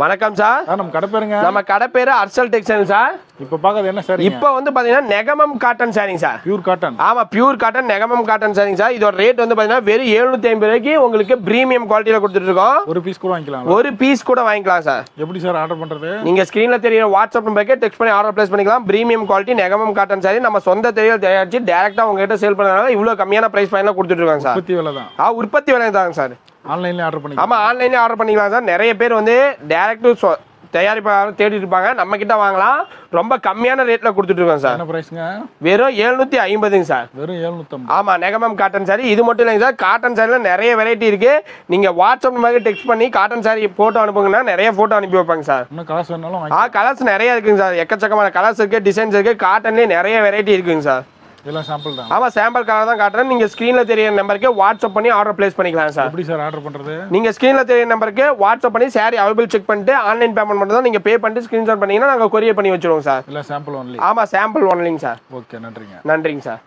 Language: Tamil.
வணக்கம் சார். நம்ம கடை பேருங்க? நம்ம கடை பேரு அர்சல் டெக்ஸ்டைல் சார். இப்போ பார்க்கறது என்ன சார்? இப்போ வந்து பாத்தீங்கன்னா நெகமம் காட்டன் சாரிங்க சார். Pure cotton. ஆமா, பியூர் காட்டன் நெகமம் காட்டன் சாரிங்க சார். இதோட ரேட் வந்து பாத்தீங்கன்னா வெறும் 750 ரூபாய்க்கு உங்களுக்கு பிரீமியம் குவாலிட்டியில கொடுத்துட்டு இருக்கோம். ஒரு பீஸ் கூட வாங்கிக்கலாம். ஒரு பீஸ் கூட வாங்கிக்கலாம் சார். எப்படி சார் ஆர்டர் பண்றது? நீங்க ஸ்கிரீன்ல தெரியுற வாட்ஸ்அப் நம்பருக்கு டெக்ஸ்ட் பண்ணி ஆர்டர் பிளேஸ் பண்ணிக்கலாம். Premium quality Negamam cotton sorry நம்ம சொந்த தேவையில் தயாரிச்சு டைரக்டா உங்ககிட்ட சேல் பண்ணறதுனால இவ்வளவு கம்மியான பிரைஸ் பாயிண்ட்ல கொடுத்துட்டு இருக்காங்க சார். உற்பத்தி விலை தான். உற்பத்தி விலை தாங்க சார். ஆன்லைன்ல ஆர்டர் பண்ணிக்கலாம். ஆமா, ஆன்லைன்ல ஆர்டர் பண்ணிக்கலாம் சார். நிறைய பேர் வந்து டைரக்ட் தயாரிப்பாளர் தேடிட்டு இருப்பாங்க, நம்ம கிட்ட வாங்கலாம். ரொம்ப கம்மியான ரேட்ல கொடுத்துட்டு இருக்கோம் சார். என்ன பிரைஸ்ங்க? வெறும் 750 சார். வெறும் 750. ஆமா, நெகமம் காட்டன் சாரி. இது மட்டும் இல்லைங்க சார், காட்டன் சாரில நிறைய வெரைட்டி இருக்கு. நீங்க வாட்ஸ்அப் மாதிரி டெக்ஸ்ட் பண்ணி காட்டன் சாரி போட்டோ அனுப்புங்கன்னா நிறைய போட்டோ அனுப்பி வைப்பாங்க சார். இன்னும் கலர்ஸ் வேணாலும் கலர்ஸ் நிறைய இருக்குங்க சார். எக்கச்சக்கமான கலர்ஸ் இருக்கு, டிசைன்ஸ் இருக்கு. காட்டன்லயே நிறைய வெரைட்டி இருக்குங்க சார். எல்லாம் சாம்பிள் தான். ஆமா, சாம்பிள் கலர் தான் காட்டுறேன். நீங்க ஸ்கிரீன்ல தெரியற நம்பருக்கு வாட்ஸ்அப் பண்ணி ஆர்டர் பிளேஸ் பண்ணிக்கலாம் சார். எப்படி சார் ஆர்டர் பண்றது? நீங்க ஸ்கிரீன்ல தெரியற நம்பருக்கு வாட்ஸ்அப் பண்ணி சாரி அவைலபிள் செக் பண்ணிட்டு ஆன்லைன் பேமெண்ட் மட்டும் தான் நீங்க பே பண்ணிட்டு ஸ்கிரீன்ஷாட் பண்ணீங்கன்னா நாங்க கொரியர் பண்ணி வச்சிருவோம் சார். இல்ல சாம்பிள் ஒன்லி. ஆமா, சாம்பிள் ஒன்லிங்க சார். ஓகே, நன்றிங்க. நன்றிங்க சார்.